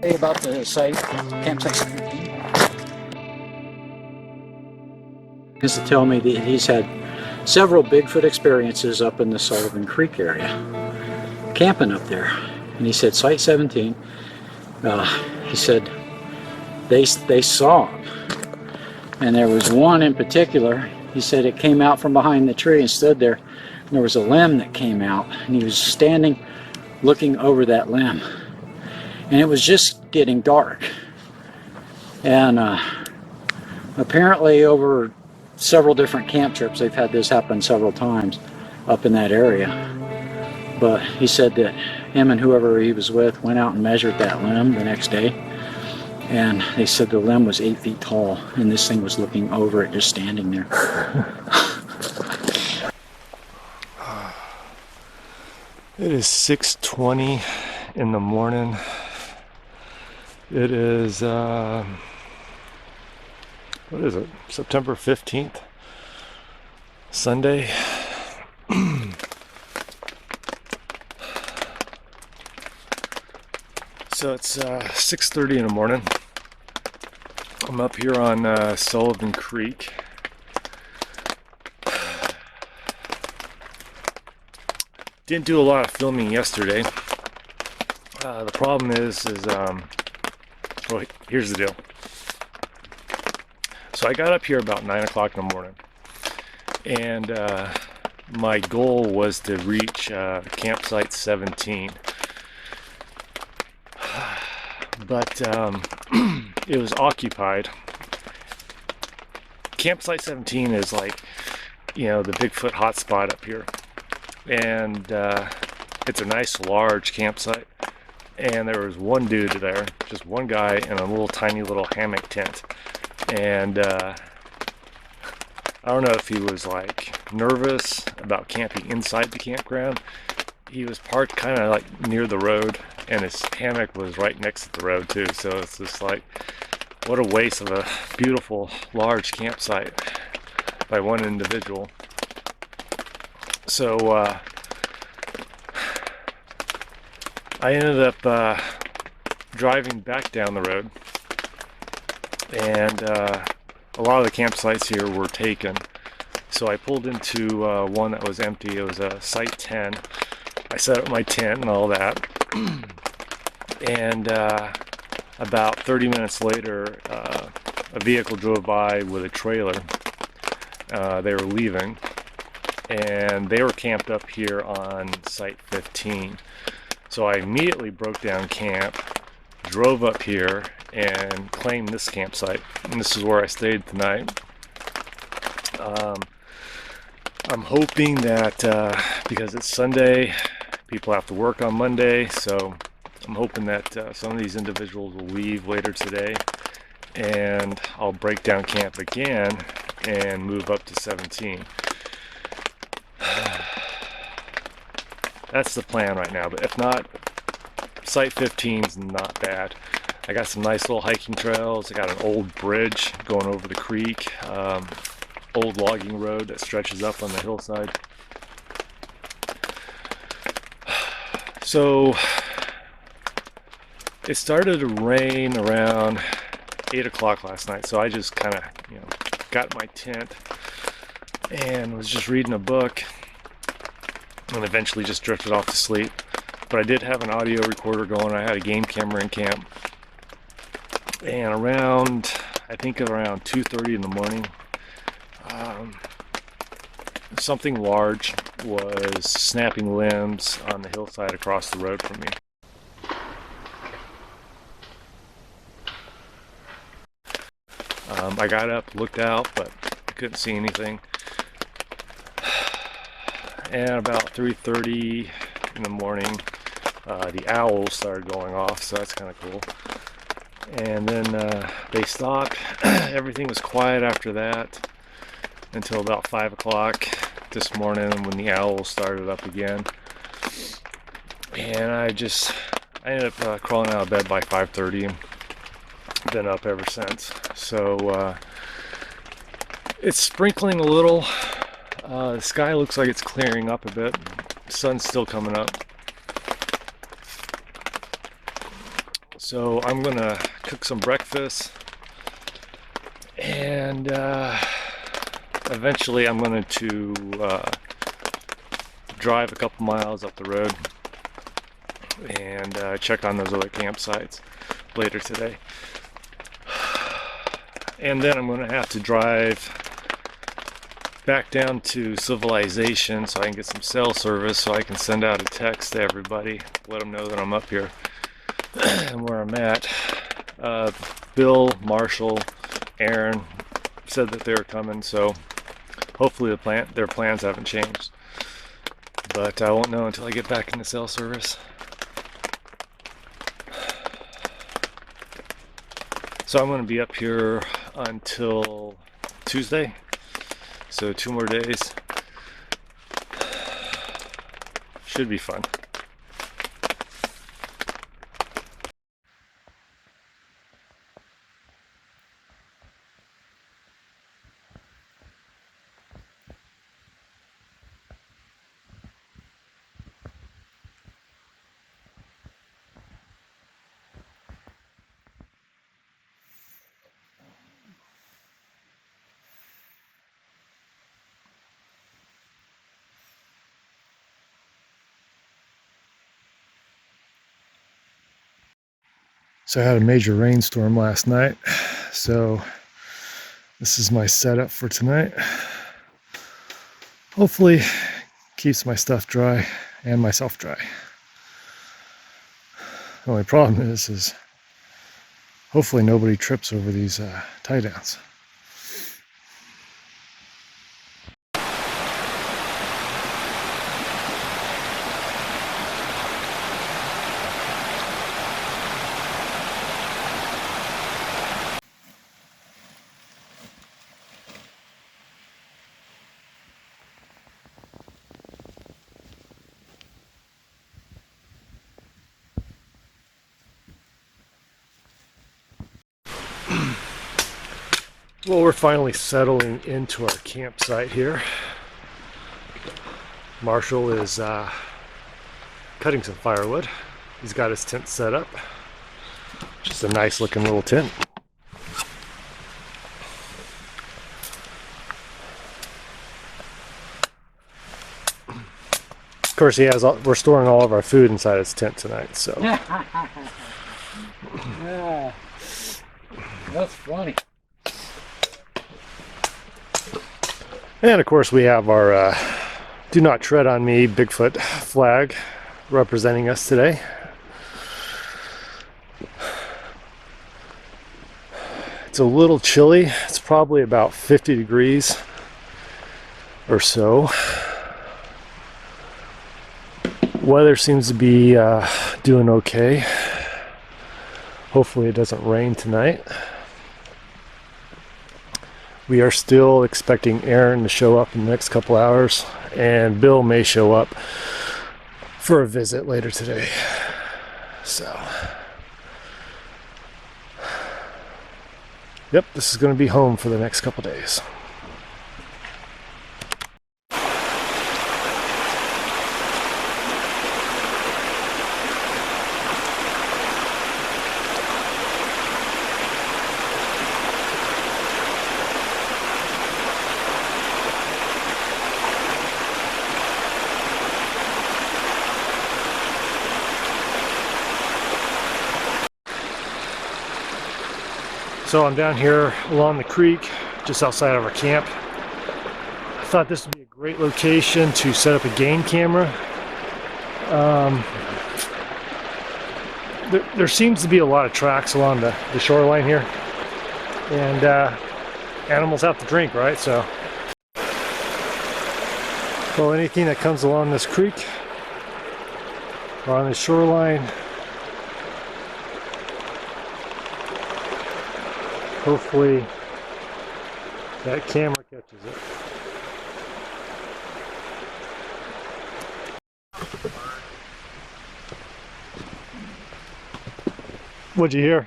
Hey, about the site, campsite 17. Is to tell me that he's had several Bigfoot experiences up in the Sullivan Creek area, camping up there. And he said Site 17, he said they saw him. And there was one in particular, he said it came out from behind the tree and stood there. And there was a limb that came out, and he was standing looking over that limb. And it was just getting dark. And apparently over several different camp trips, they've had this happen several times up in that area. But he said that him and whoever he was with went out and measured that limb the next day. And they said the limb was 8 feet tall, and this thing was looking over it, just standing there. It is 6:20 in the morning. It is, what is it? September 15th, Sunday. So it's 6:30 in the morning. I'm up here on Sullivan Creek. Didn't do a lot of filming yesterday. The problem is well, here's the deal. So I got up here about 9 o'clock in the morning, and my goal was to reach campsite 17. But it was occupied. Campsite 17 is like, you know, the Bigfoot hotspot up here. And it's a nice large campsite. And there was one dude there, just one guy in a little tiny little hammock tent. And I don't know if he was like nervous about camping inside the campground. He was parked kind of like near the road, and his hammock was right next to the road too. So it's just like, what a waste of a beautiful large campsite by one individual. So I ended up driving back down the road, and a lot of the campsites here were taken. So I pulled into one that was empty. It was a Site 10. I set up my tent and all that, and about 30 minutes later, a vehicle drove by with a trailer. They were leaving, and they were camped up here on Site 15. So I immediately broke down camp, drove up here, and claimed this campsite. And this is where I stayed tonight. I'm hoping that because it's Sunday, people have to work on Monday, so I'm hoping that some of these individuals will leave later today, and I'll break down camp again and move up to 17. That's the plan right now, but if not, Site 15 is not bad. I got some nice little hiking trails. I got an old bridge going over the creek, old logging road that stretches up on the hillside. So it started to rain around 8 o'clock last night, so I just kind of, you know, got my tent and was just reading a book, and eventually just drifted off to sleep. But I did have an audio recorder going. I had a game camera in camp, and around, I think around 2:30 in the morning, something large was snapping limbs on the hillside across the road from me. I got up, looked out, but I couldn't see anything. And about 3:30 in the morning, the owls started going off, so that's kind of cool. And then they stopped. Everything was quiet after that until about 5 o'clock this morning, when the owls started up again. And I ended up crawling out of bed by 5:30 and been up ever since. So it's sprinkling a little. The sky looks like it's clearing up a bit. The sun's still coming up. So I'm gonna cook some breakfast, and eventually I'm going to drive a couple miles up the road and check on those other campsites later today. And then I'm going to have to drive back down to Civilization so I can get some cell service, so I can send out a text to everybody, let them know that I'm up here and where I'm at. Bill, Marshall, Aaron said that they were coming, so hopefully their plans haven't changed. But I won't know until I get back into cell service. So I'm going to be up here until Tuesday. So 2 more days. Should be fun. So I had a major rainstorm last night, so this is my setup for tonight. Hopefully keeps my stuff dry and myself dry. The only problem is hopefully nobody trips over these tie downs. Well, we're finally settling into our campsite here. Marshall is cutting some firewood. He's got his tent set up. Just a nice looking little tent. Of course, we're storing all of our food inside his tent tonight, so. Yeah, that's funny. And of course, we have our Do Not Tread on Me Bigfoot flag representing us today. It's a little chilly. It's probably about 50 degrees or so. Weather seems to be doing okay. Hopefully it doesn't rain tonight. We are still expecting Aaron to show up in the next couple hours, and Bill may show up for a visit later today. So, yep, this is going to be home for the next couple days. So I'm down here along the creek, just outside of our camp. I thought this would be a great location to set up a game camera. There seems to be a lot of tracks along the shoreline here, and animals have to drink, right? So, well, anything that comes along this creek or on the shoreline, hopefully that camera catches it. What'd you hear?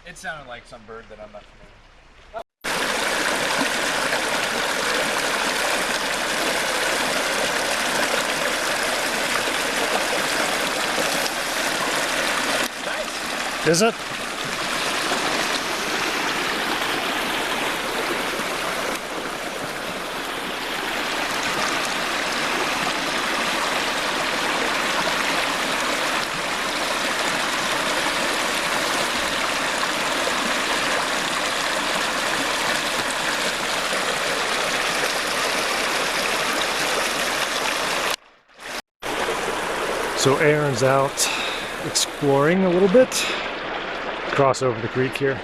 It sounded like some bird that I'm not familiar with. Is it? So Aaron's out exploring a little bit. Cross over the creek here.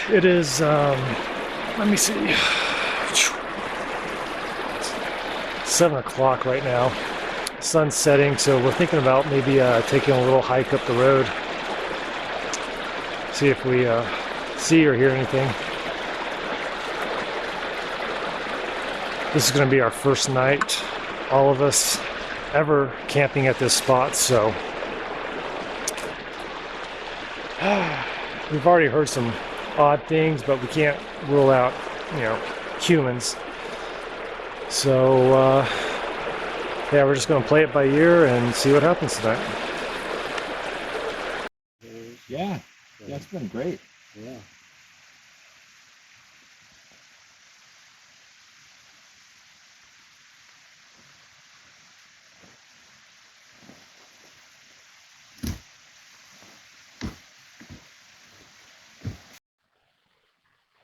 It is, let me see, 7 o'clock right now. Sun's setting, so we're thinking about maybe taking a little hike up the road. See if we see or hear anything. This is going to be our first night, all of us ever camping at this spot, so we've already heard some odd things, but we can't rule out, humans. So yeah, we're just going to play it by ear and see what happens tonight. Yeah, it's been great. Yeah.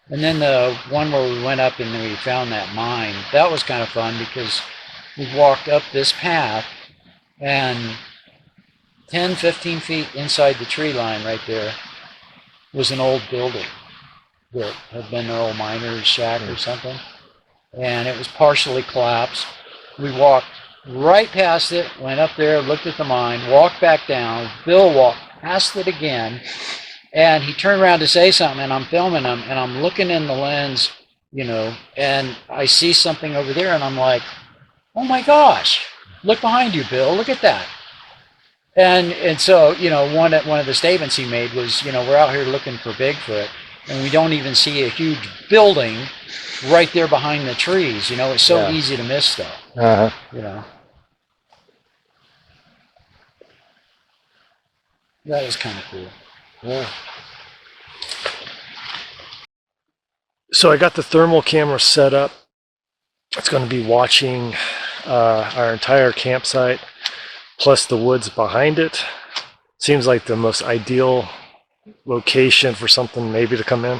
And then the one where we went up and we found that mine, that was kind of fun because we walked up this path and 10, 15 feet inside the tree line right there was an old building that had been an old miner's shack or something. And it was partially collapsed. We walked right past it, went up there, looked at the mine, walked back down. Bill walked past it again. And he turned around to say something, and I'm filming him, and I'm looking in the lens, and I see something over there, and I'm like, oh my gosh, look behind you, Bill, look at that. And so, one of the statements he made was, we're out here looking for Bigfoot, and we don't even see a huge building right there behind the trees. It's so easy to miss stuff. Uh-huh. That was kind of cool. Yeah. So I got the thermal camera set up. It's going to be watching our entire campsite plus the woods behind it. Seems like the most ideal location for something maybe to come in.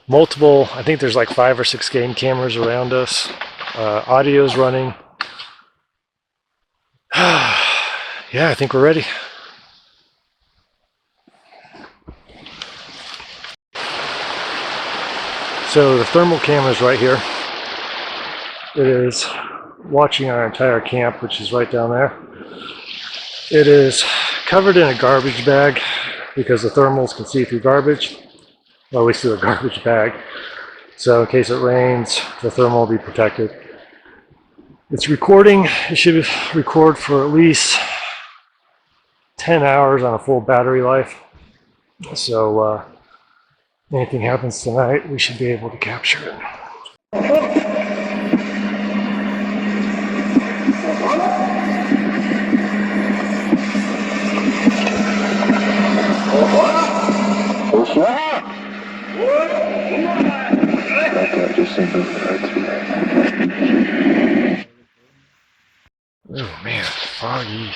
Multiple, I think there's like 5 or 6 game cameras around us. Audio's running. Yeah, I think we're ready. So the thermal camera is right here. It is watching our entire camp, which is right down there. It is covered in a garbage bag because the thermals can see through garbage, or at least through a garbage bag. So in case it rains, the thermal will be protected. It's recording. It should record for at least 10 hours on a full battery life. So anything happens tonight, we should be able to capture it. Oh man, foggy.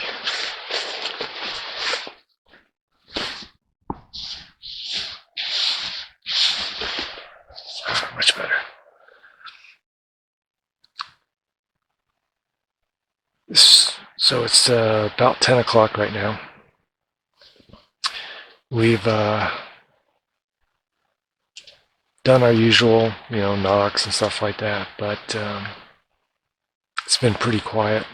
Much better. So it's about 10 o'clock right now. We've done our usual, knocks and stuff like that, but it's been pretty quiet.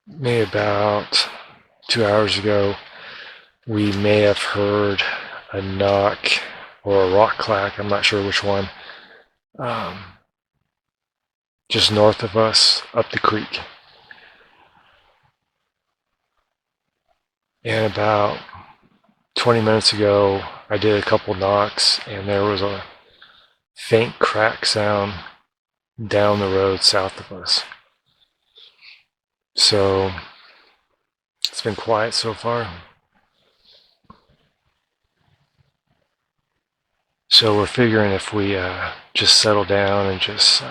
Maybe about 2 hours ago, we may have heard a knock or a rock clack, I'm not sure which one, just north of us, up the creek. And about 20 minutes ago, I did a couple knocks, and there was a faint crack sound down the road south of us. So it's been quiet so far. So we're figuring if we just settle down and just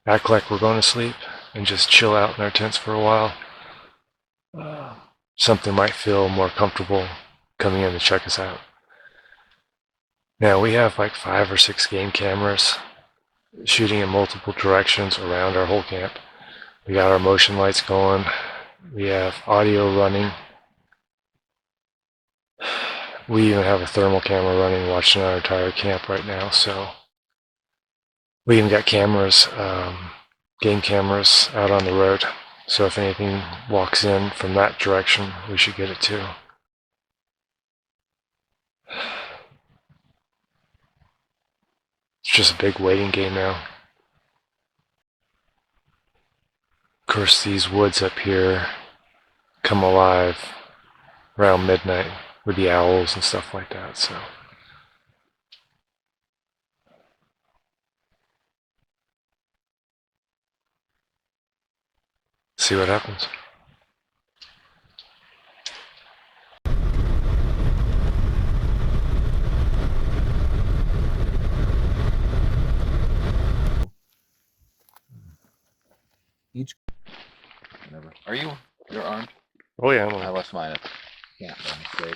act like we're going to sleep and just chill out in our tents for a while, something might feel more comfortable coming in to check us out. Now we have like 5 or 6 game cameras shooting in multiple directions around our whole camp. We got our motion lights going. We have audio running. We even have a thermal camera running, watching our entire camp right now. So we even got cameras, game cameras out on the road. So if anything walks in from that direction, we should get it too. It's just a big waiting game now. Of course, these woods up here come alive around midnight with the owls and stuff like that, so. See what happens. Whatever. Are you? You're armed? Oh yeah, I left mine at camp. Great.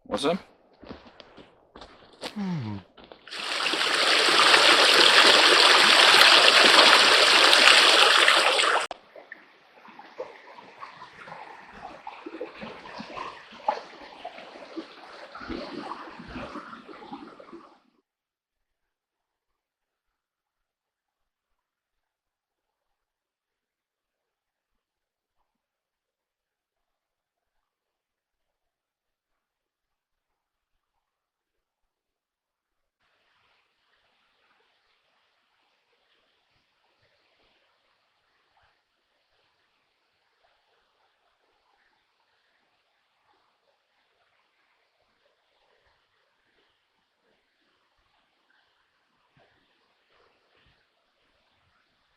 What's up?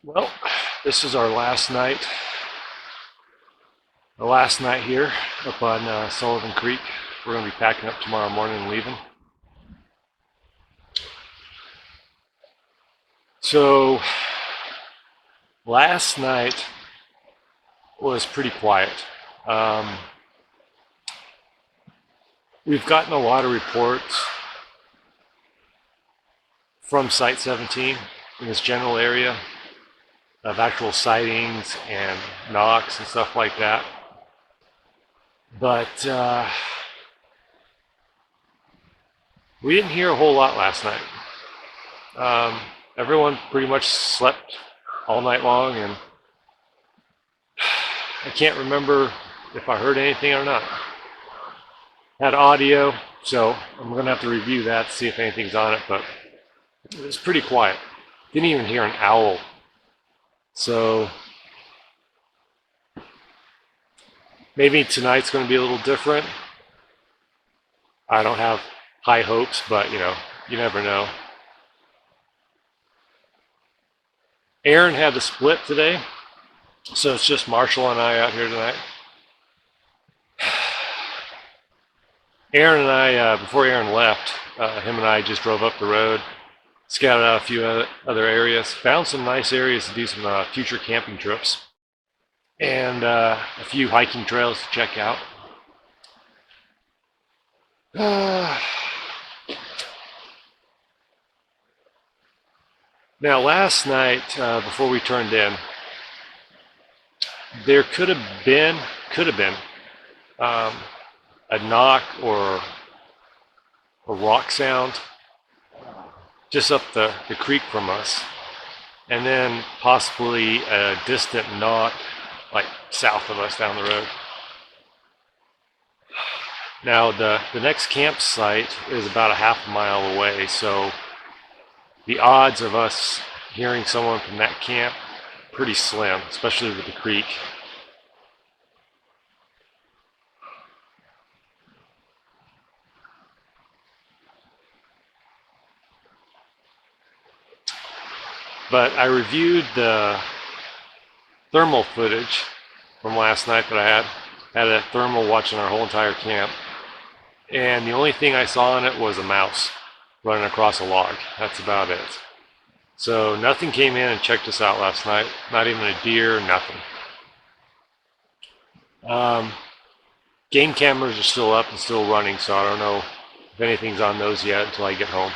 Well, this is our last night. The last night here up on Sullivan Creek. We're going to be packing up tomorrow morning and leaving. So, last night was pretty quiet. We've gotten a lot of reports from Site 17 in this general area of actual sightings and knocks and stuff like that. But we didn't hear a whole lot last night. Everyone pretty much slept all night long, and I can't remember if I heard anything or not. Had audio, so I'm going to have to review that to see if anything's on it, but it was pretty quiet. Didn't even hear an owl. So maybe tonight's going to be a little different. I don't have high hopes, but you never know. Aaron had to split today, so it's just Marshall and I out here tonight. Aaron and I, before Aaron left, him and I just drove up the road, scouted out a few other areas, found some nice areas to do some future camping trips, and a few hiking trails to check out. Now, last night, before we turned in, there could have been a knock or a rock sound just up the creek from us, and then possibly a distant knock like south of us down the road. Now, the next campsite is about a half a mile away, so the odds of us hearing someone from that camp pretty slim, especially with the creek. But I reviewed the thermal footage from last night that I had a thermal watching our whole entire camp, and the only thing I saw in it was a mouse running across a log. That's about it. So nothing came in and checked us out last night, not even a deer, nothing. Game cameras are still up and still running, so I don't know if anything's on those yet until I get home.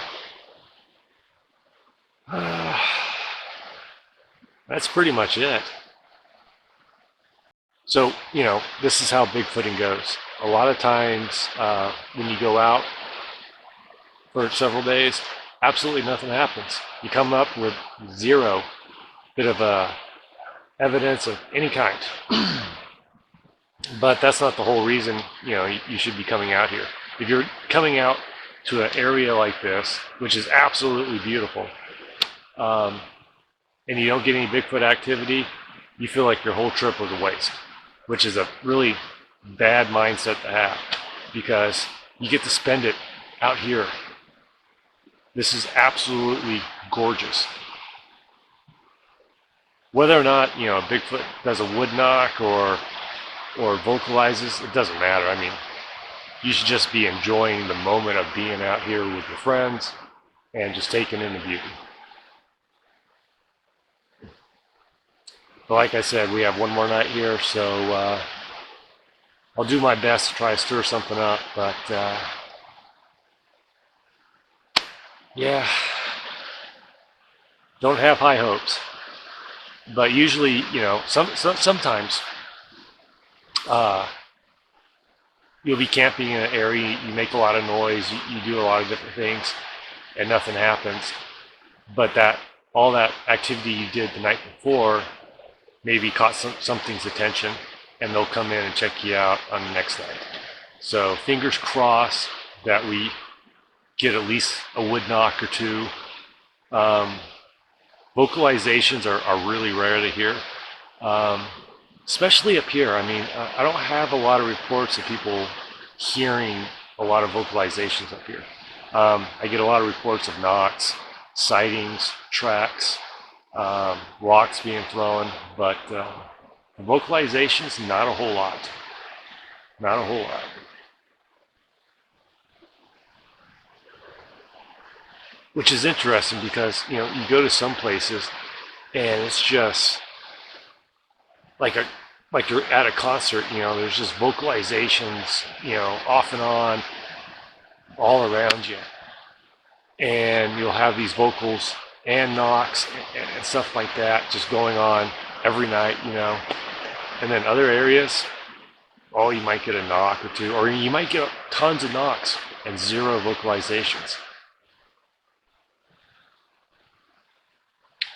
That's pretty much it. So, this is how bigfooting goes. A lot of times when you go out for several days, absolutely nothing happens. You come up with zero bit of evidence of any kind. But that's not the whole reason, you should be coming out here. If you're coming out to an area like this, which is absolutely beautiful, and you don't get any Bigfoot activity, you feel like your whole trip was a waste, which is a really bad mindset to have, because you get to spend it out here. This is absolutely gorgeous. Whether or not, a Bigfoot does a wood knock or vocalizes, it doesn't matter. I mean, you should just be enjoying the moment of being out here with your friends and just taking in the beauty. But like I said, we have one more night here, so I'll do my best to try to stir something up, but yeah, don't have high hopes. But usually, sometimes you'll be camping in an area, you make a lot of noise, you do a lot of different things, and nothing happens. But all that activity you did the night before maybe caught something's attention, and they'll come in and check you out on the next night. So fingers crossed that we get at least a wood knock or two. Vocalizations are really rare to hear, especially up here. I mean, I don't have a lot of reports of people hearing a lot of vocalizations up here. I get a lot of reports of knocks, sightings, tracks, rocks being thrown, but vocalizations, not a whole lot. Not a whole lot. Which is interesting because, you go to some places and it's just like you're at a concert, there's just vocalizations, off and on all around you. And you'll have these vocals and knocks and stuff like that just going on every night, And then other areas, you might get a knock or two, or you might get tons of knocks and zero vocalizations.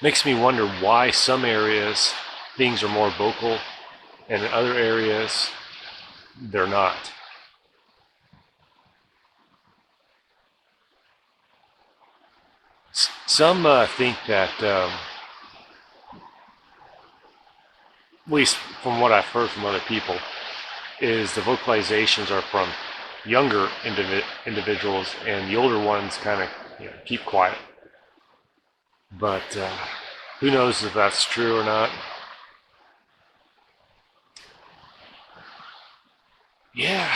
Makes me wonder why some areas things are more vocal and in other areas they're not. Some think that, at least from what I've heard from other people, is the vocalizations are from younger individuals, and the older ones kind of keep quiet. But who knows if that's true or not. Yeah.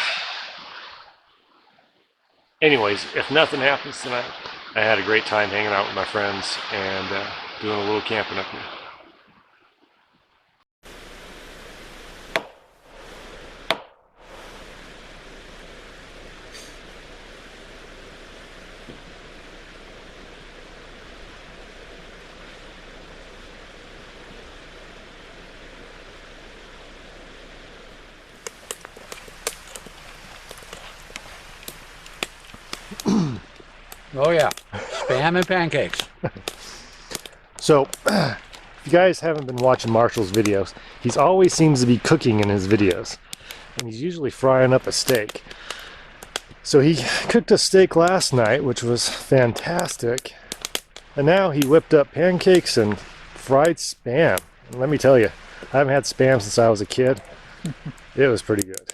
Anyways, if nothing happens tonight, I had a great time hanging out with my friends and doing a little camping up here. Oh yeah, spam and pancakes. So, if you guys haven't been watching Marshall's videos, he always seems to be cooking in his videos. And he's usually frying up a steak. So he cooked a steak last night, which was fantastic. And now he whipped up pancakes and fried spam. And let me tell you, I haven't had spam since I was a kid. It was pretty good.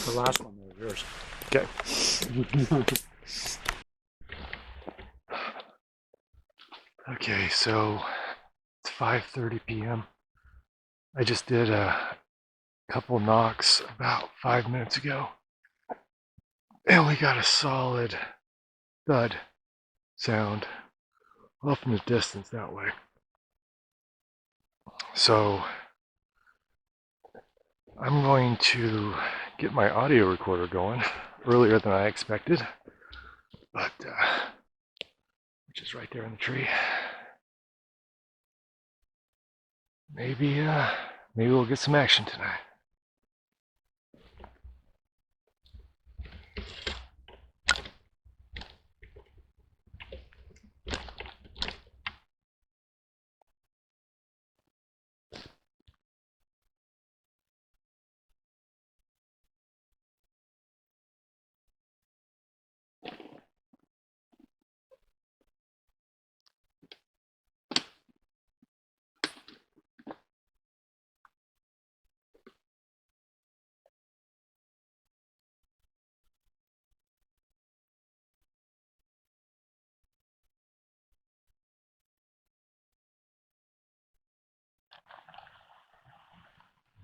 The last one was yours. Okay. Okay, so it's 5:30 p.m. I just did a couple knocks about 5 minutes ago, and we got a solid thud sound off in the distance that way. So I'm going to get my audio recorder going earlier than I expected, but which is right there in the tree. Maybe we'll get some action tonight.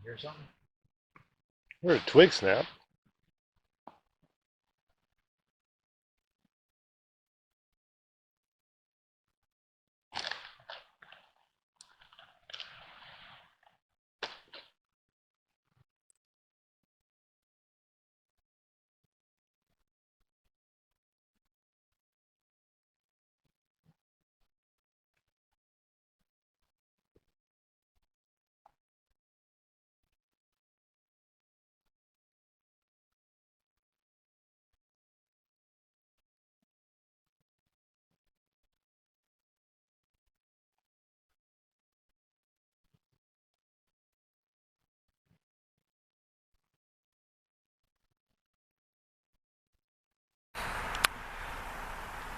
Hear something? Heard a twig snap.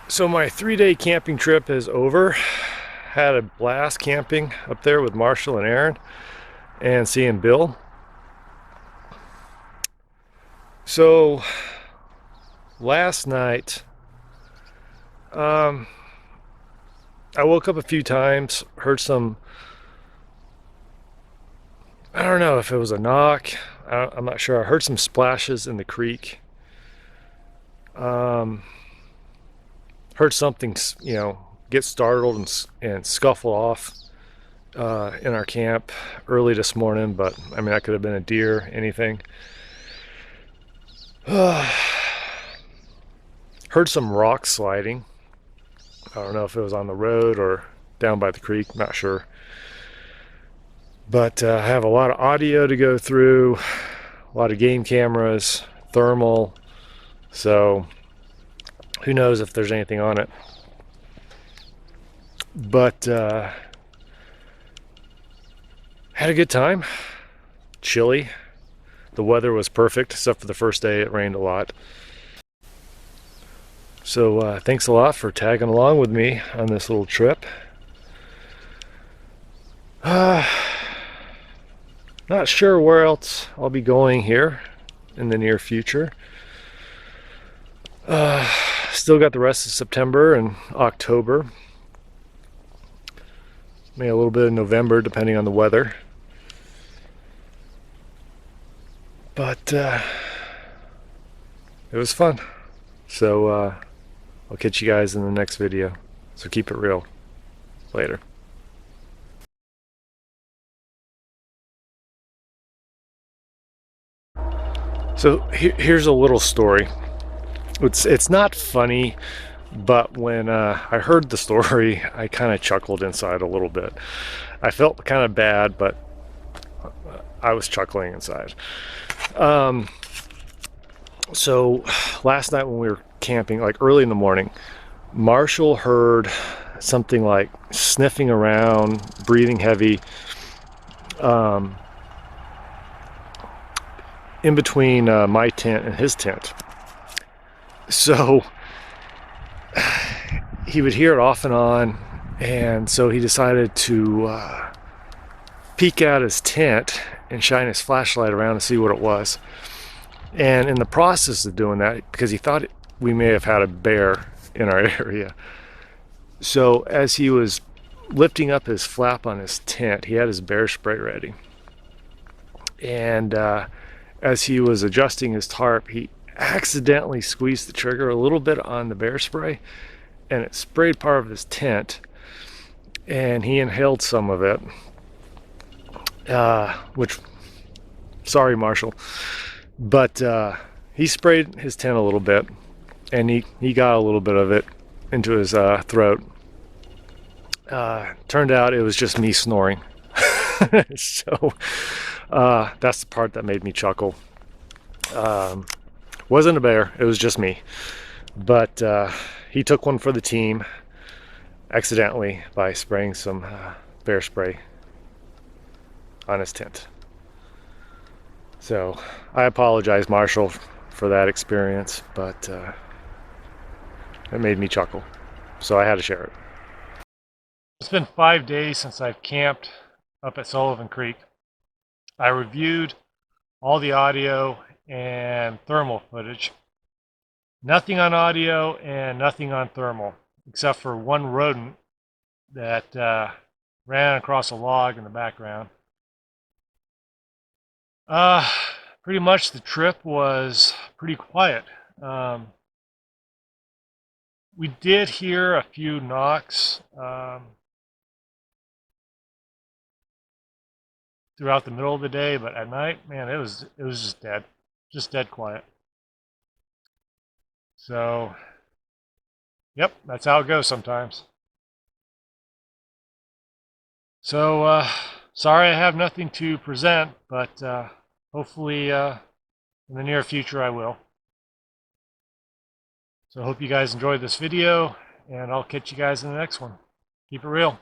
So my 3-day camping trip is over. Had a blast camping up there with Marshall and Aaron and seeing Bill. So last night, I woke up a few times, heard some, I don't know if it was a knock, I'm not sure. I heard some splashes in the creek. Heard something, get startled and scuffle off in our camp early this morning, but I mean, that could have been a deer, anything. Heard some rock sliding. I don't know if it was on the road or down by the creek, not sure. But I have a lot of audio to go through, a lot of game cameras, thermal, so who knows if there's anything on it. But had a good time. Chilly. The weather was perfect, except for the first day it rained a lot. So thanks a lot for tagging along with me on this little trip. Not sure where else I'll be going here in the near future. Still got the rest of September and October. Maybe a little bit of November, depending on the weather. But it was fun. So I'll catch you guys in the next video. So keep it real. Later. So here's a little story. It's not funny, but when I heard the story, I kind of chuckled inside a little bit. I felt kind of bad, but I was chuckling inside. So last night when we were camping, like early in the morning, Marshall heard something like sniffing around, breathing heavy, in between my tent and his tent. So he would hear it off and on, and so he decided to peek out his tent and shine his flashlight around to see what it was. And in the process of doing that, because he thought we may have had a bear in our area, so as he was lifting up his flap on his tent, he had his bear spray ready. And as he was adjusting his tarp, he accidentally squeezed the trigger a little bit on the bear spray, and it sprayed part of his tent, and he inhaled some of it, which, sorry Marshall, but he sprayed his tent a little bit, and he got a little bit of it into his throat. Turned out it was just me snoring. So that's the part that made me chuckle. Wasn't a bear, it was just me. But he took one for the team accidentally by spraying some bear spray on his tent. So I apologize, Marshall, for that experience, but it made me chuckle. So I had to share it. It's been 5 days since I've camped up at Sullivan Creek. I reviewed all the audio and thermal footage. Nothing on audio and nothing on thermal, except for one rodent that ran across a log in the background. Pretty much the trip was pretty quiet. We did hear a few knocks throughout the middle of the day, but at night, man, it was just dead quiet. So, yep, that's how it goes sometimes. So, sorry I have nothing to present, but hopefully in the near future I will. So I hope you guys enjoyed this video, and I'll catch you guys in the next one. Keep it real.